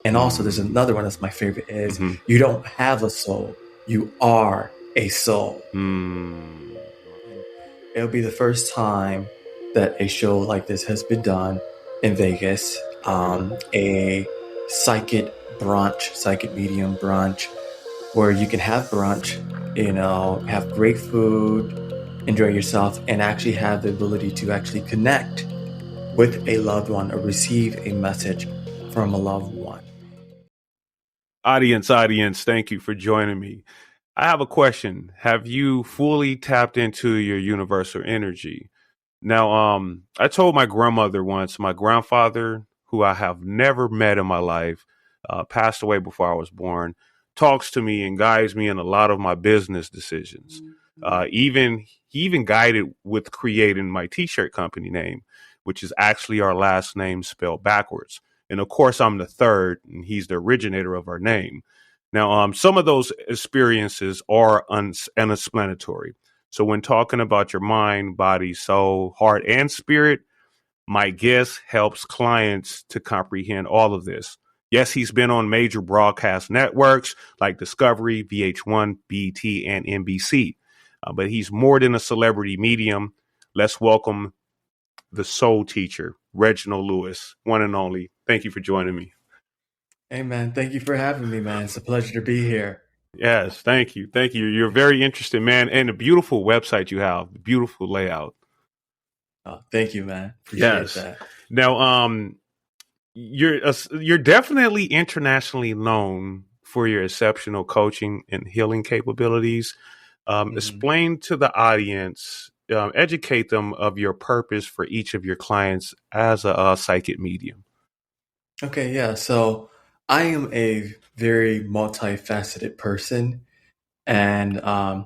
And also there's another one that's my favorite is Mm-hmm. you don't have a soul, you are a soul. Mm. And it'll be the first time that a show like this has been done in Vegas. A psychic medium brunch, where you can have brunch, have great food, enjoy yourself, and actually have the ability to actually connect with a loved one or receive a message from a loved one. Audience, thank you for joining me. I have a question. Have you fully tapped into your universal energy? Now, I told my grandmother once, my grandfather, who I have never met in my life, passed away before I was born, talks to me and guides me in a lot of my business decisions. He even guided with creating my t-shirt company name, which is actually our last name spelled backwards. And of course, I'm the third, and he's the originator of our name. Now, some of those experiences are unexplanatory. So when talking about your mind, body, soul, heart, and spirit, my guest helps clients to comprehend all of this. Yes, he's been on major broadcast networks like Discovery, VH1, BT, and NBC. But he's more than a celebrity medium. Let's welcome the soul teacher, Reginald Lewis, one and only. Thank you for joining me. Hey man, thank you for having me, man. It's a pleasure to be here. Yes, thank you. Thank you. You're very interesting, man. And a beautiful website you have, the beautiful layout. Oh, thank you, man. Appreciate Yes. that. Now, you're definitely internationally known for your exceptional coaching and healing capabilities. Mhm. Explain to the audience, educate them of your purpose for each of your clients as a psychic medium. Okay, yeah. So I am a very multifaceted person. And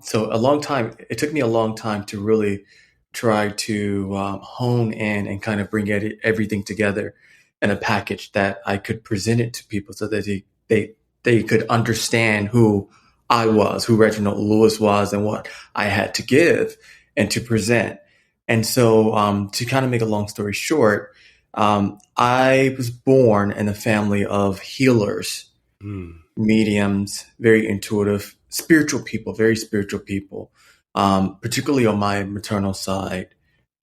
so it took me a long time to really try to hone in and kind of bring everything together in a package that I could present it to people so that they could understand who I was, who Reginald Lewis was, and what I had to give and to present. And so, to kind of make a long story short, I was born in a family of healers, Mm, mediums, very intuitive, spiritual people, very spiritual people, particularly on my maternal side.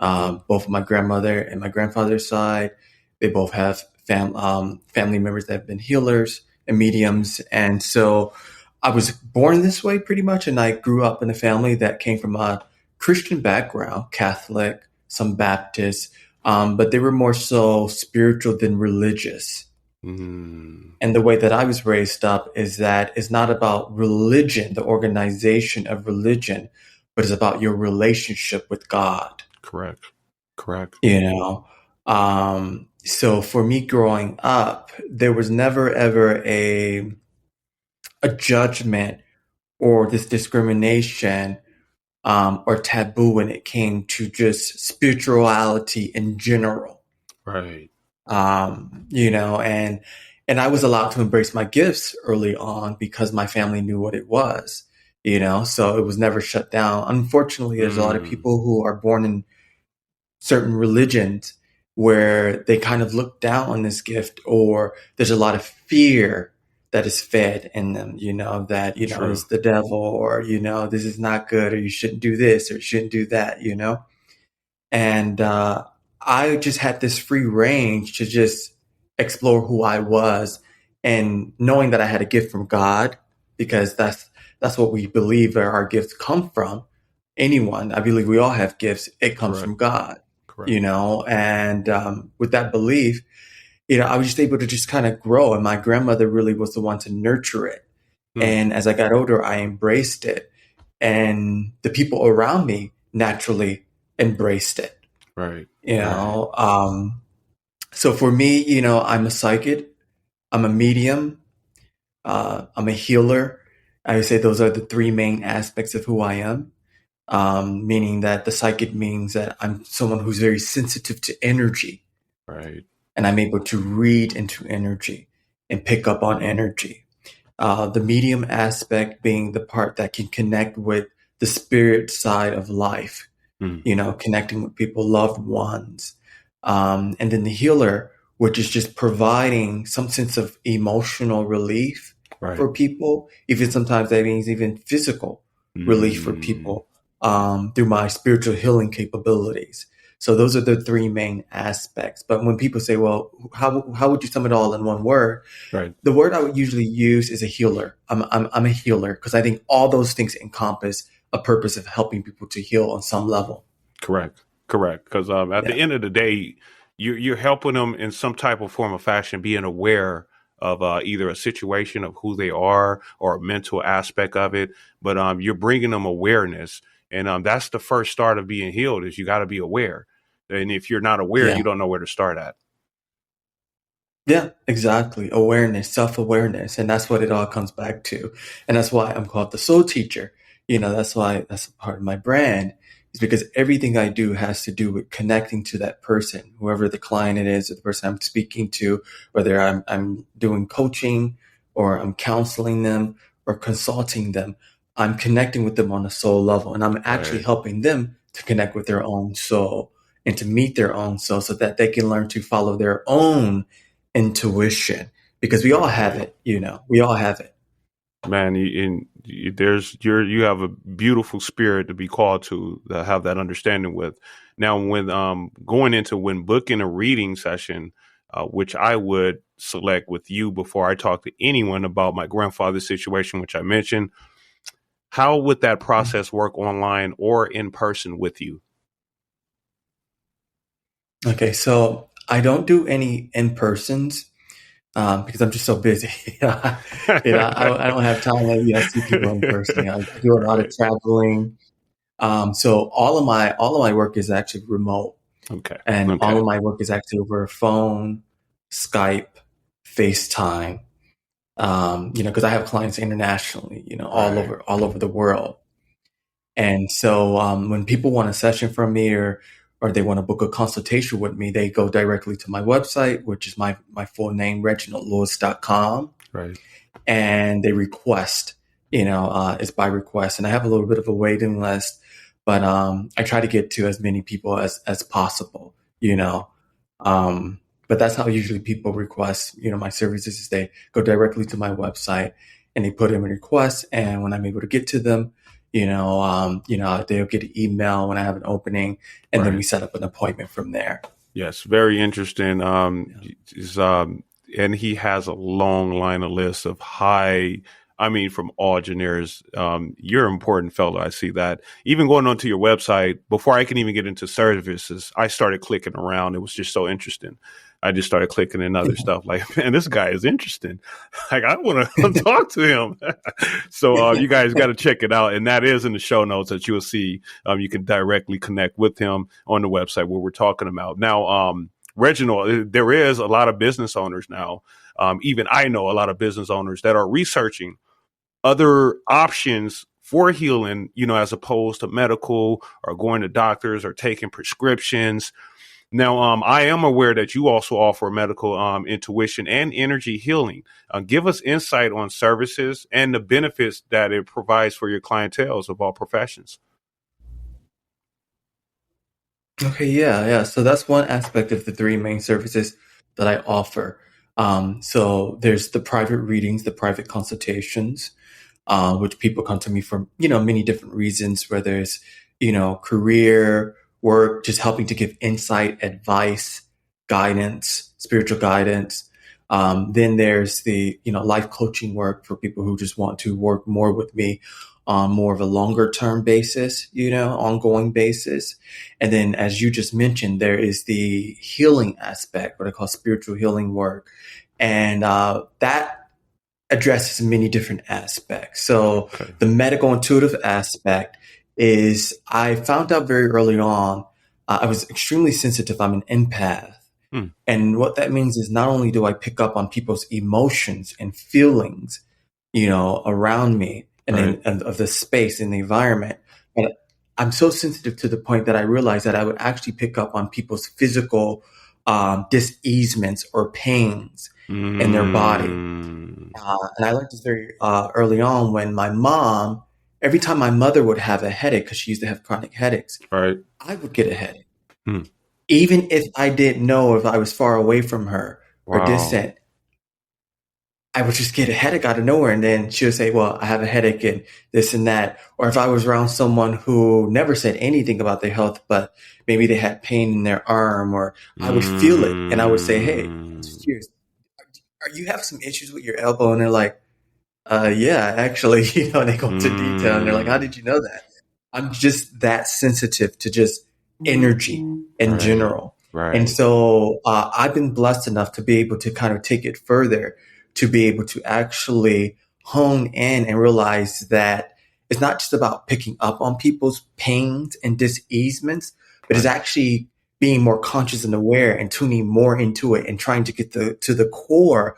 Both my grandmother and my grandfather's side, they both have family members that have been healers and mediums. And so I was born this way pretty much. And I grew up in a family that came from a Christian background, Catholic, some Baptist, but they were more so spiritual than religious. mm, And the way that I was raised up is that it's not about religion, the organization of religion, but it's about your relationship with God, correct. Correct. you know? So for me growing up, there was never ever a judgment or this discrimination or taboo when it came to just spirituality in general. Right. And I was allowed to embrace my gifts early on because my family knew what it was, so it was never shut down. Unfortunately, there's a lot of Mm, people who are born in certain religions where they kind of look down on this gift, or there's a lot of fear that is fed in them, that, true. it's the devil, or, this is not good, or you shouldn't do this, or you shouldn't do that, and I just had this free range to just explore who I was, and knowing that I had a gift from God, because that's what we believe where our gifts come from. Anyone, I believe we all have gifts. It comes Correct. from God, Correct. and with that belief, I was just able to just kind of grow. And my grandmother really was the one to nurture it. Mm, And as I got older, I embraced it, and the people around me naturally embraced it right. you Right. know so for me, I'm a psychic, I'm a medium, I'm a healer. I would say those are the three main aspects of who I am, meaning that the psychic means that I'm someone who's very sensitive to energy, Right. and I'm able to read into energy and pick up on energy. The medium aspect being the part that can connect with the spirit side of life, Mm, connecting with people, loved ones. And then the healer, which is just providing some sense of emotional relief Right. for people. Even sometimes that means even physical relief for Mm, people through my spiritual healing capabilities. So those are the three main aspects. But when people say, well, how would you sum it all in one word? right. The word I would usually use is a healer. I'm a healer because I think all those things encompass a purpose of helping people to heal on some level. Correct. Correct. Because at the Yeah. end of the day, you're helping them in some type of form of fashion, being aware of either a situation of who they are or a mental aspect of it. But you're bringing them awareness, and that's the first start of being healed. Is you got to be aware, and if you're not aware, you Yeah. don't know where to start at. Yeah, exactly. Awareness, self-awareness. And that's what it all comes back to. And that's why I'm called the soul teacher. That's why that's a part of my brand is because everything I do has to do with connecting to that person, whoever the client it is, or the person I'm speaking to, whether I'm doing coaching or I'm counseling them or consulting them. I'm connecting with them on a soul level and I'm actually Right. helping them to connect with their own soul and to meet their own soul so that they can learn to follow their own intuition because we all have Right. it, we all have it. Man, you have a beautiful spirit to be called to have that understanding with. Now, when going into when booking a reading session, which I would select with you before I talk to anyone about my grandfather's situation, which I mentioned, how would that process work online or in person with you? Okay, so I don't do any in persons because I'm just so busy. I don't have time to see people in person. I do a lot of Right. traveling, so all of my work is actually remote, Okay. and all Okay. of my work is actually over phone, Skype, FaceTime. Because I have clients internationally, Right. all over the world. And so when people want a session from me or they want to book a consultation with me, they go directly to my website, which is my full name, reginaldlewis.com, Right. and they request, it's by request. And I have a little bit of a waiting list, but I try to get to as many people as possible, you know. Um, but that's how usually people request, my services is they go directly to my website and they put in a request. And when I'm able to get to them, they'll get an email when I have an opening, and then we Right. set up an appointment from there. Yes, very interesting. Yeah. Is, and he has a long line of lists of I mean, from all genres. You're an important fellow. I see that. Even going onto your website, before I can even get into services, I started clicking around. It was just so interesting. I just started clicking in other stuff like, man, this guy is interesting. Like, I want to talk to him. So you guys got to check it out. And that is in the show notes that you'll see. You can directly connect with him on the website where we're talking about. Now, Reginald, there is a lot of business owners now. Even I know a lot of business owners that are researching other options for healing, as opposed to medical or going to doctors or taking prescriptions. Now, I am aware that you also offer medical intuition and energy healing. Give us insight on services and the benefits that it provides for your clientele of all professions. Okay, yeah, yeah. So that's one aspect of the three main services that I offer. So there's the private readings, the private consultations, which people come to me for, many different reasons, whether it's, career, work, just helping to give insight, advice, guidance, spiritual guidance. Then there's the, life coaching work for people who just want to work more with me on more of a longer term basis, ongoing basis. And then, as you just mentioned, there is the healing aspect, what I call spiritual healing work. And that addresses many different aspects. So Okay. the medical intuitive aspect is I found out very early on, I was extremely sensitive. I'm an empath. Hmm. And what that means is not only do I pick up on people's emotions and feelings, around me and Right. in of the space and the environment, but I'm so sensitive to the point that I realized that I would actually pick up on people's physical diseasements or pains in their body. Mm, And I learned this very early on when my mom, every time my mother would have a headache, because she used to have chronic headaches, right. I would get a headache. Hmm. Even if I didn't know, if I was far away from her or Wow. distant, I would just get a headache out of nowhere. And then she would say, well, I have a headache and this and that. Or if I was around someone who never said anything about their health, but maybe they had pain in their arm, or I would feel it and I would say, hey, I'm just Mm, curious. Are you have some issues with your elbow? And they're like, yeah, actually, and they go into detail and they're like, how mm, did you know that? I'm just that sensitive to just energy in right. general. And Right. so I've been blessed enough to be able to kind of take it further, to be able to actually hone in and realize that it's not just about picking up on people's pains and diseasements, but it's Right. actually being more conscious and aware and tuning more into it and trying to get to the core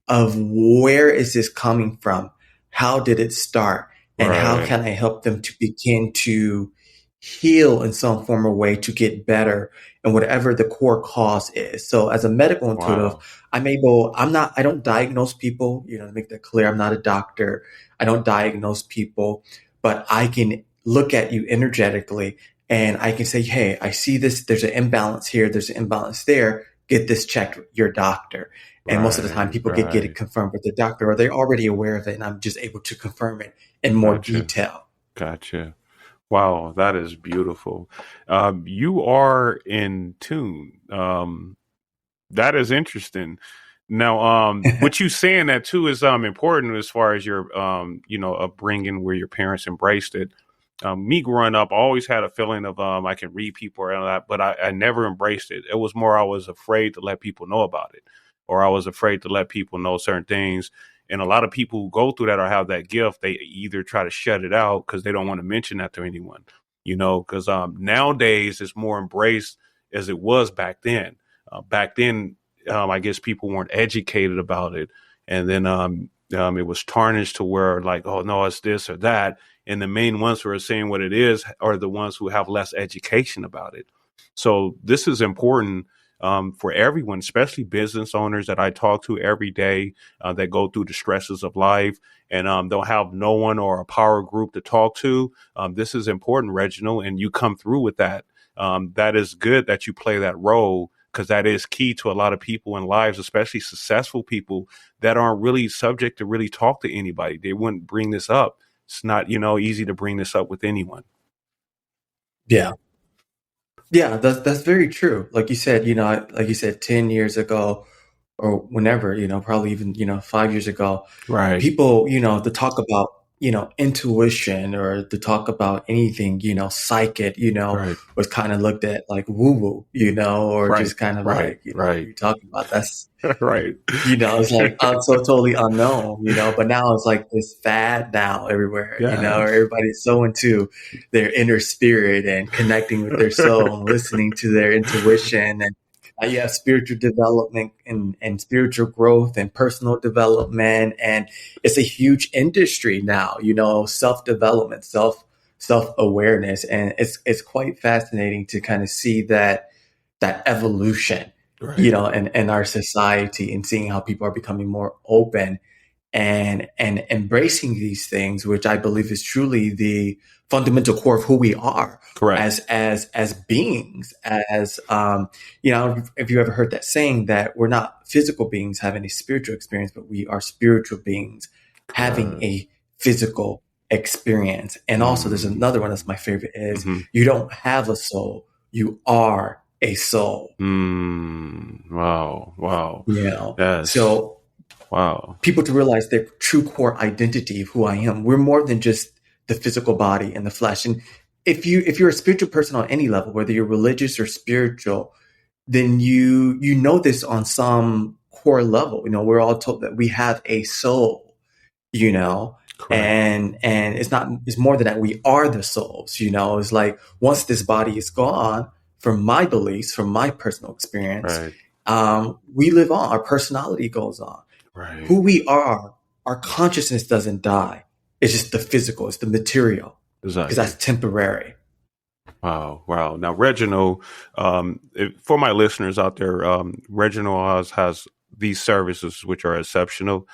of where is this coming from? How did it start? And how Right. can I help them to begin to heal in some form or way to get better and whatever the core cause is. So as a medical intuitive, Wow. I don't diagnose people, to make that clear. I'm not a doctor. I don't diagnose people, but I can look at you energetically and I can say, hey, I see this. There's an imbalance here. There's an imbalance there. Get this checked with your doctor. And most of the time, Right. people get it Right. confirmed with their doctor, or they're already aware of it, and I'm just able to confirm it in more Gotcha. detail. Gotcha. Wow, that is beautiful. You are in tune. That is interesting. Now, what you saying that too is important as far as your upbringing where your parents embraced it. Me growing up, I always had a feeling of I can read people and all that, but I never embraced it. It was more I was afraid to let people know about it, or I was afraid to let people know certain things. And a lot of people who go through that or have that gift, they either try to shut it out because they don't want to mention that to anyone, because nowadays it's more embraced as it was back then. Back then, I guess people weren't educated about it, and then it was tarnished to where like, oh no, it's this or that, and the main ones who are saying what it is are the ones who have less education about it. So this is important for everyone, especially business owners that I talk to every day that go through the stresses of life and don't have no one or a power group to talk to. This is important, Reginald, and you come through with that. That is good that you play that role because that is key to a lot of people in lives, especially successful people that aren't really subject to really talk to anybody. They wouldn't bring this up. It's not, easy to bring this up with anyone. Yeah. Yeah, that's very true. Like you said, 10 years ago or whenever, probably even, 5 years ago, Right. people, to talk about, intuition or to talk about anything, psychic, Right. was kind of looked at like woo woo, or Right. just kind of Right. like, what are Right. you talking about? That's Right. it's like so totally unknown, but now it's like this fad now everywhere, Yes. everybody's so into their inner spirit and connecting with their soul and listening to their intuition. And you have spiritual development and spiritual growth and personal development. And it's a huge industry now, self-development, self-awareness. And it's quite fascinating to kind of see that evolution, Right. in our society, and seeing how people are becoming more open and embracing these things, which I believe is truly the fundamental core of who we are Correct. as beings. As if you ever heard that saying that we're not physical beings having a spiritual experience, but we are spiritual beings having Correct. a physical experience. And also, there's Mm. another one that's my favorite: is Hmm. you don't have a soul, you are a soul. Mm. Wow. Wow. Yes. So Wow. people to realize their true core identity of who I am. We're more than just the physical body and the flesh. And if you're a spiritual person on any level, whether you're religious or spiritual, then you know this on some core level. We're all told that we have a soul, you know, Correct. and it's more than that. We are the souls, It's like once this body is gone, from my beliefs, from my personal experience, Right. we live on. Our personality goes on. Right. Who we are, our consciousness doesn't die. It's just the physical, it's the material, because Exactly. that's temporary. Wow, wow. Now, Reginald, for my listeners out there, Reginald has these services which are exceptional.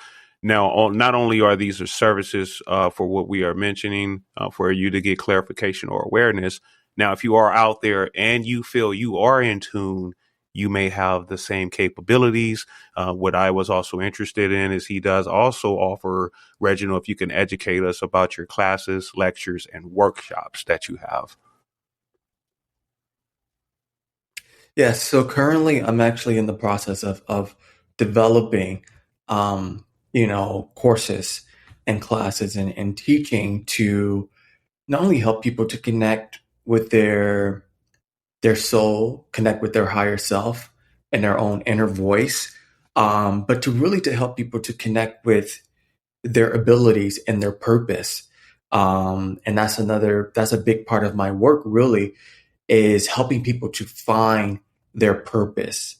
Now, not only are these services for what we are mentioning for you to get clarification or awareness. Now, if you are out there and you feel you are in tune, you may have the same capabilities. What I was also interested in is he does also offer, Reginald, if you can educate us about your classes, lectures, and workshops that you have. Yes, so currently I'm actually in the process of developing, courses and classes and teaching to not only help people to connect with their soul, connect with their higher self and their own inner voice, but to really to help people to connect with their abilities and their purpose. And that's a big part of my work really is helping people to find their purpose,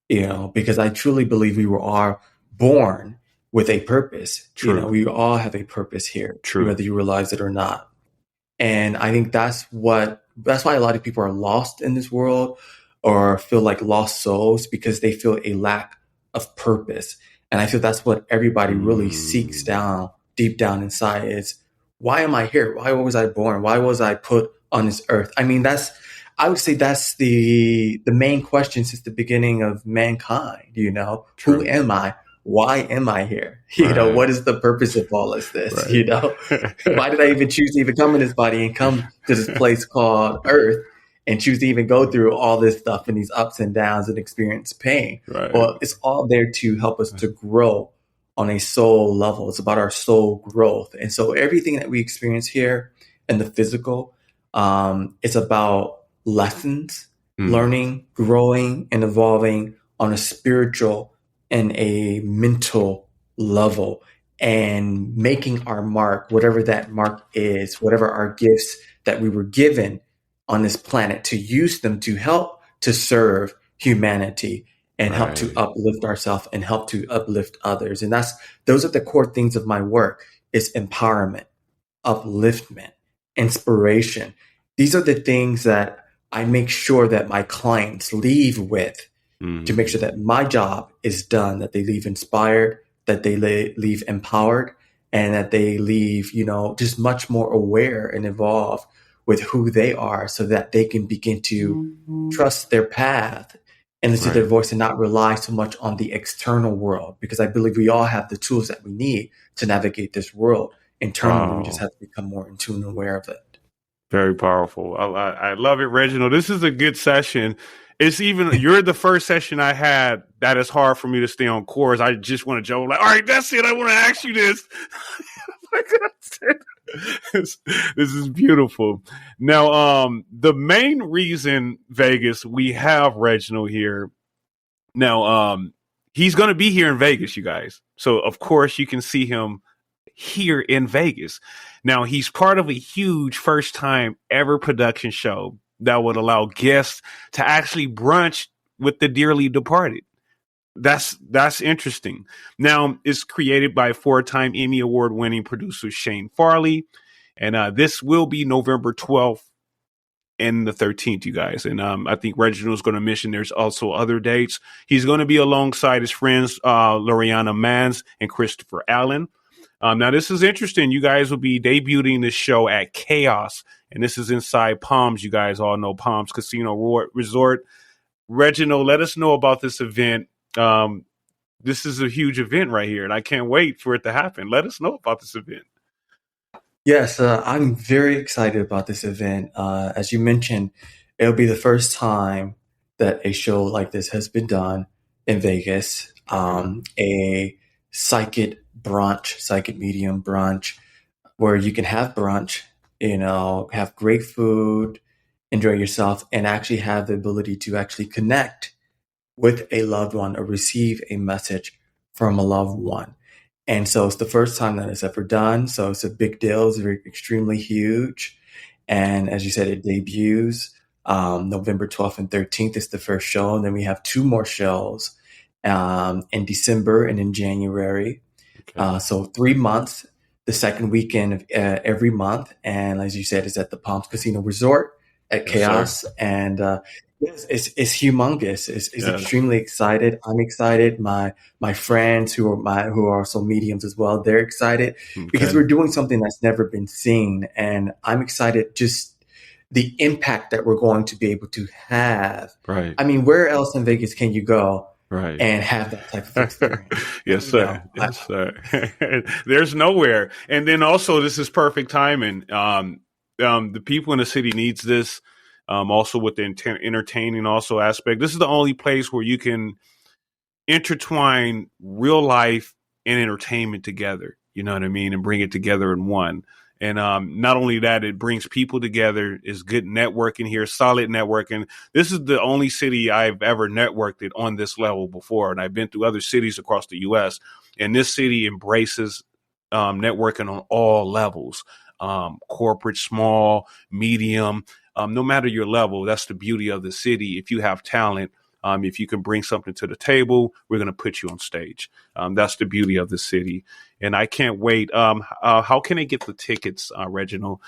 because I truly believe we were all born with a purpose. True, We all have a purpose here, true. whether you realize it or not. And I think that's why a lot of people are lost in this world or feel like lost souls because they feel a lack of purpose. And I feel that's what everybody really seeks Mm, down deep down inside is why am I here? Why was I born? Why was I put on this earth? I mean, I would say that's the main question since the beginning of mankind, who true. am I? Why am I here? Right, What is the purpose of all of this? right. Why did I even choose to even come in this body and come to this place called Earth and choose to even go through all this stuff and these ups and downs and experience pain? Right. Well, it's all there to help us to grow on a soul level. It's about our soul growth. And so everything that we experience here in the physical, it's about lessons, Mm, learning, growing, and evolving on a spiritual and a mental level and making our mark, whatever that mark is, whatever our gifts that we were given on this planet, to use them to help to serve humanity and help to right. uplift ourselves and help to uplift others. And those are the core things of my work is empowerment, upliftment, inspiration. These are the things that I make sure that my clients leave with to make sure Mm, that my job is done, that they leave inspired, that they leave empowered, and that they leave, just much more aware and evolved with who they are so that they can begin to trust their path and listen to right. their voice and not rely so much on the external world. Because I believe we all have the tools that we need to navigate this world internally. We just Wow. have to become more in tune and aware of it. Very powerful. I love it, Reginald. This is a good session. You're the first session I had that is hard for me to stay on course. I just want to joke, like, all right, that's it. I want to ask you this. Like, that's it. This is beautiful. Now, the main reason, Vegas, we have Reginald here. Now, he's going to be here in Vegas, you guys. So, of course, you can see him here in Vegas. Now, he's part of a huge first time ever production show that would allow guests to actually brunch with the dearly departed. That's interesting. Now, it's created by 4-time Emmy Award winning producer Shane Farley, and this will be November 12th and the 13th, you guys. And I think Reginald's going to mention there's also other dates. He's going to be alongside his friends Loriana Mans and Christopher Allen. Now, this is interesting. You guys will be debuting this show at Chaos, and this is inside Palms. You guys all know Palms Casino Resort. Reginald, let us know about this event. This is a huge event right here, and I can't wait for it to happen. Let us know about this event. Yes, I'm very excited about this event. As you mentioned, it'll be the first time that a show like this has been done in Vegas. Okay. A psychic medium brunch, where you can have brunch, have great food, enjoy yourself, and actually have the ability to actually connect with a loved one or receive a message from a loved one. And so it's the first time that it's ever done. So it's a big deal. It's very extremely huge. And as you said, it debuts November 12th and 13th is the first show. And then we have two more shows in December and in January. Okay. So 3 months, the second weekend of every month. And as you said, it's at the Palms Casino Resort at Yes, sir. Chaos. And yes, it's humongous. It's Yes. extremely excited. I'm excited. My friends who are also mediums as well, they're excited because Okay. we're doing something that's never been seen. And I'm excited just the impact that we're going to be able to have. Right. I mean, where else in Vegas can you go Right. and have that type of experience? Yes, You sir. know, Yes, sir. There's nowhere. And then also, this is perfect timing. The people in the city needs this. Also with the entertaining also aspect. This is the only place where you can intertwine real life and entertainment together. You know what I mean? And bring it together in one. And not only that, it brings people together. It's good networking here, solid networking. This is the only city I've ever networked it on this level before. And I've been through other cities across the U.S. And this city embraces networking on all levels, corporate, small, medium, no matter your level. That's the beauty of the city. If you have talent, if you can bring something to the table, we're going to put you on stage. That's the beauty of the city. And I can't wait. How can they get the tickets, Reginald?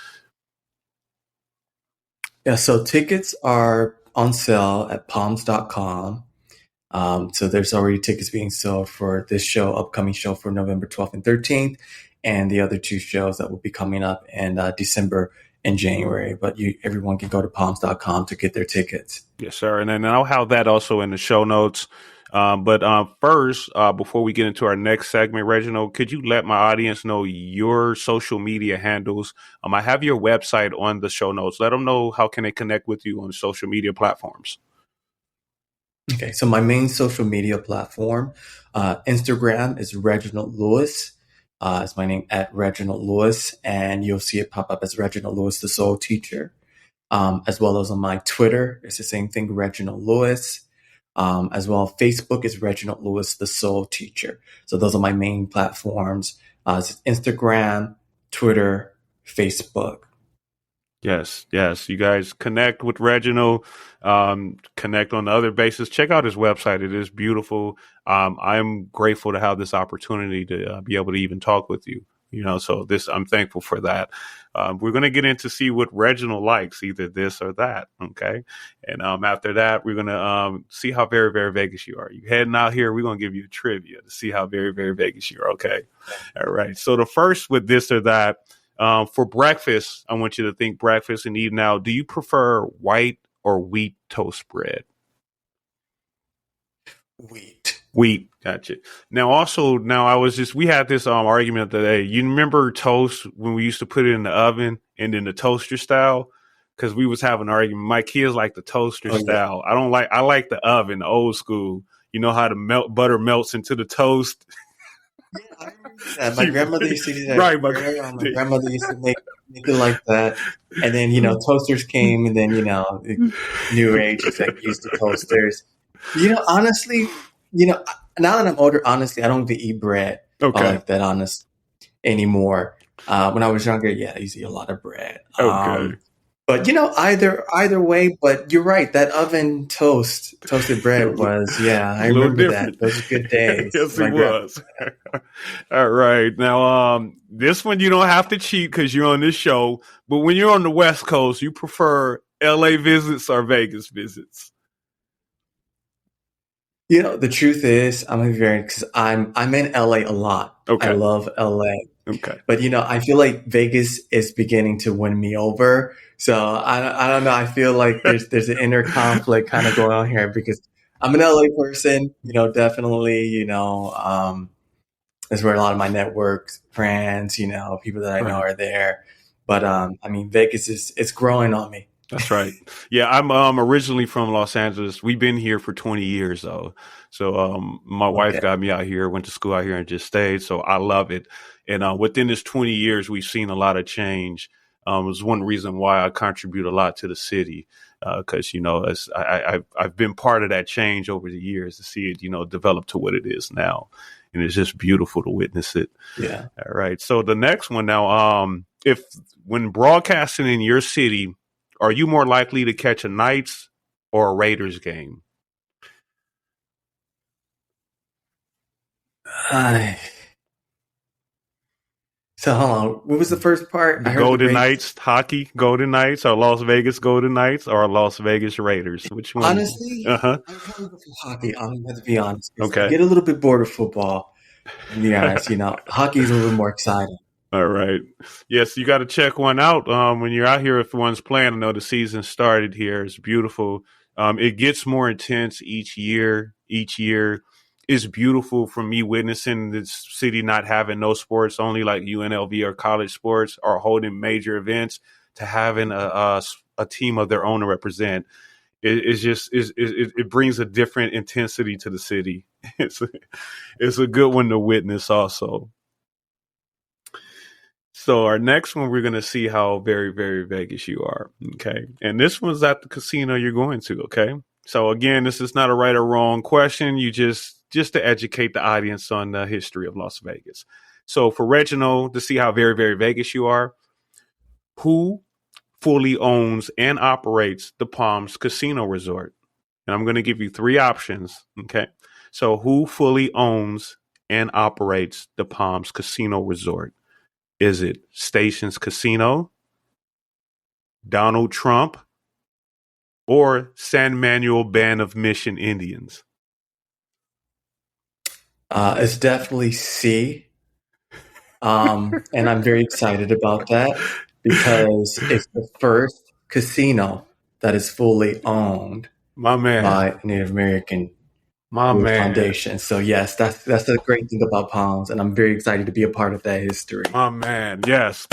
yeah, so tickets are on sale at palms.com. So there's already tickets being sold for this show, upcoming show for November 12th and 13th, and the other two shows that will be coming up in December and January. But everyone can go to palms.com to get their tickets. Yes, sir. And then I'll have that also in the show notes. But first, before we get into our next segment, Reginald, could you let my audience know your social media handles? I have your website on the show notes. Let them know how can they connect with you on social media platforms. Okay, so my main social media platform, Instagram is Reginald Lewis. It's my name at Reginald Lewis, and you'll see it pop up as Reginald Lewis, the Soul Teacher. As well as on my Twitter, it's the same thing, Reginald Lewis. As well, Facebook is Reginald Lewis, the Soul Teacher. So those are my main platforms: it's Instagram, Twitter, Facebook. Yes, yes. You guys connect with Reginald, connect on the other basis. Check out his website. It is beautiful. I'm grateful to have this opportunity to be able to even talk with you. You know, so I'm thankful for that. We're going to get into see what Reginald likes, either this or that. Okay. And after that, we're going to see how very, very Vegas you are. You heading out here, we're going to give you a trivia to see how very, very Vegas you are. Okay. All right. So the first with this or that, for breakfast, I want you to think breakfast and eat now. Do you prefer white or wheat toast bread? Wheat. Wheat. Gotcha. Now, also, we had this argument today. You remember toast when we used to put it in the oven and then the toaster style? Because we was having an argument. My kids like the toaster Oh yeah. style. I like the oven, the old school. You know how the butter melts into the toast? Yeah, I remember that. My grandmother used to do that. Right. My grandmother used to make it like that. And then, toasters came, and then, the new age is like used to toasters. Honestly, now that I'm older, honestly, I don't even eat bread Okay. like that, honest anymore. When I was younger, yeah, I used to eat a lot of bread. Okay. But either way, but you're right. That oven toasted It bread was was, yeah, a I little remember that. different. Those are good days. Yes, it My grandma. was. All right. Now, this one you don't have to cheat because you're on this show. But when you're on the West Coast, you prefer LA visits or Vegas visits? The truth is, I'm a very because I'm in LA a lot. I Okay. love LA, Okay. but I feel like Vegas is beginning to win me over. So I don't know. I feel like there's an inner conflict kind of going on here because I'm an LA person. Definitely. That's where a lot of my network friends, people that I know Right. are there. But I mean, Vegas is it's growing on me. That's right. Yeah, I'm originally from Los Angeles. We've been here for 20 years though. So my wife Okay. got me out here, went to school out here and just stayed. So I love it. And within this 20 years, we've seen a lot of change. It's one reason why I contribute a lot to the city. Because as I've been part of that change over the years to see it, develop to what it is now, and it's just beautiful to witness it. Yeah. All right. So the next one now, if when broadcasting in your city, are you more likely to catch a Knights or a Raiders game? Hi. So hold on. What was the first part? The I heard the Golden Raiders. Knights, hockey, Golden Knights, or Las Vegas Golden Knights, or Las Vegas Raiders? Which one? Honestly, Uh huh. I would probably go for hockey. I'm going to have to be honest because I Okay. get a little bit bored of football. To be honest, hockey is a little more exciting. All right. Yes, you got to check one out when you're out here. If one's playing, I know the season started here. It's beautiful. It gets more intense each year. Each year is beautiful for me witnessing this city not having no sports, only like UNLV or college sports, or holding major events, to having a team of their own to represent. It's just it brings a different intensity to the city. It's it's a good one to witness also. So our next one, we're going to see how very, very Vegas you are. Okay. And this one's at the casino you're going to. Okay. So again, this is not a right or wrong question. You just to educate the audience on the history of Las Vegas. So for Reginald, to see how very, very Vegas you are, who fully owns and operates the Palms Casino Resort? And I'm going to give you three options. Okay. So who fully owns and operates the Palms Casino Resort? Is it Stations Casino, Donald Trump, or San Manuel Band of Mission Indians? It's definitely C. And I'm very excited about that because it's the first casino that is fully owned My man. by a Native American My Jewish man. foundation. So yes, that's the great thing about Palms, and I'm very excited to be a part of that history. My man. Yes.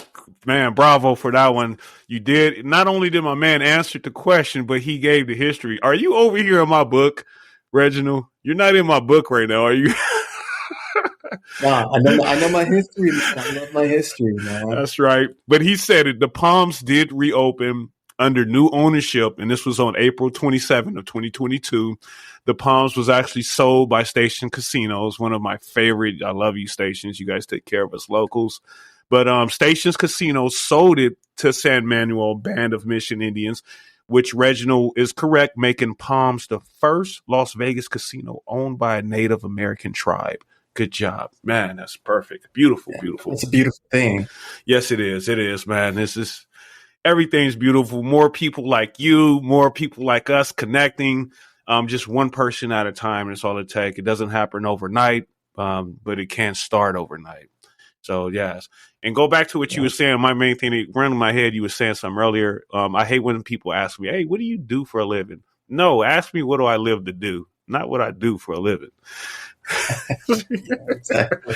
Man, bravo for that one. You did. Not only did my man answer the question, but he gave the history. Are you over here in my book, Reginald? You're not in my book right now, are you? Wow, I know my history, man. I love my history, man. That's right. But he said it. The Palms did reopen under new ownership, and this was on April 27th of 2022. The Palms was actually sold by Station Casinos, one of my favorite. I love you, Stations. You guys take care of us locals. But Stations Casinos sold it to San Manuel Band of Mission Indians, which Reginald is correct, making Palms the first Las Vegas casino owned by a Native American tribe. Good job, man. That's perfect. Beautiful, Yeah, beautiful. it's a beautiful thing. Yes, it is. It is, man. This is everything's beautiful. More people like you, more people like us connecting. Just one person at a time. That's all it takes. It doesn't happen overnight, but it can start overnight. So yes, and go back to what you Yeah. were saying. My main thing that ran in my head, you were saying something earlier. I hate when people ask me, "Hey, what do you do for a living?" No, ask me what do I live to do, not what I do for a living. Yeah, exactly.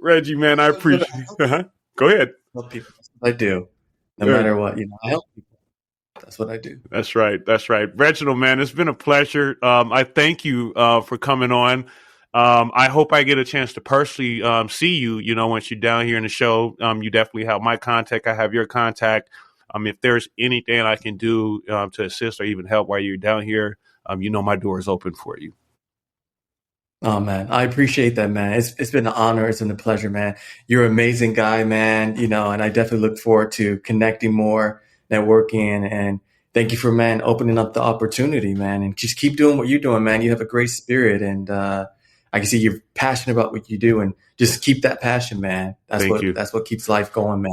Reggie, man, I But appreciate. I help Uh-huh. Go ahead. people. That's what I do. No There. matter what, I help people. That's what I do. That's right. That's right. Reginald, man, it's been a pleasure. I thank you for coming on. I hope I get a chance to personally see you, once you're down here in the show. You definitely have my contact. I have your contact. If there's anything I can do to assist or even help while you're down here, my door is open for you. Oh man, I appreciate that, man. It's been an honor. It's been a pleasure, man. You're an amazing guy, man. And I definitely look forward to connecting more, networking, and thank you for, man, opening up the opportunity, man. And just keep doing what you're doing, man. You have a great spirit, and I can see you're passionate about what you do, and just keep that passion, man. That's Thank what you. that's what keeps life going, man.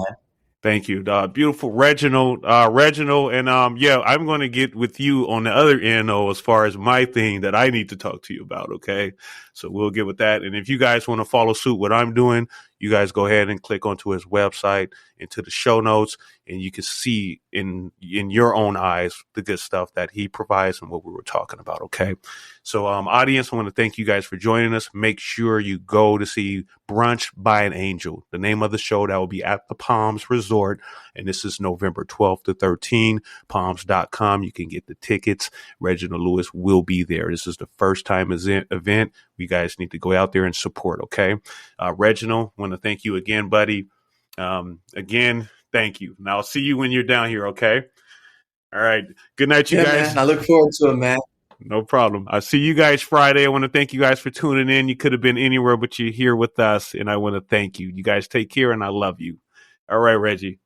Thank you, beautiful Reginald, and yeah, I'm going to get with you on the other end, though, as far as my thing that I need to talk to you about. Okay, so we'll get with that, and if you guys want to follow suit what I'm doing, you guys go ahead and click onto his website, into the show notes, and you can see in your own eyes the good stuff that he provides and what we were talking about. Okay, so audience, I want to thank you guys for joining us. Make sure you go to see Brunched by an Angel, the name of the show that will be at the Palms Resort. And this is November 12th to 13th, palms.com. You can get the tickets. Reginald Lewis will be there. This is the first time event. You guys need to go out there and support. Okay. Reginald, want to thank you again, buddy. Again, thank you. Now I'll see you when you're down here. Okay. All right. Good night, you Yeah, guys. man. I look forward to it, man. No problem. I'll see you guys Friday. I want to thank you guys for tuning in. You could have been anywhere, but you're here with us, and I want to thank you. You guys take care, and I love you. All right, Reggie.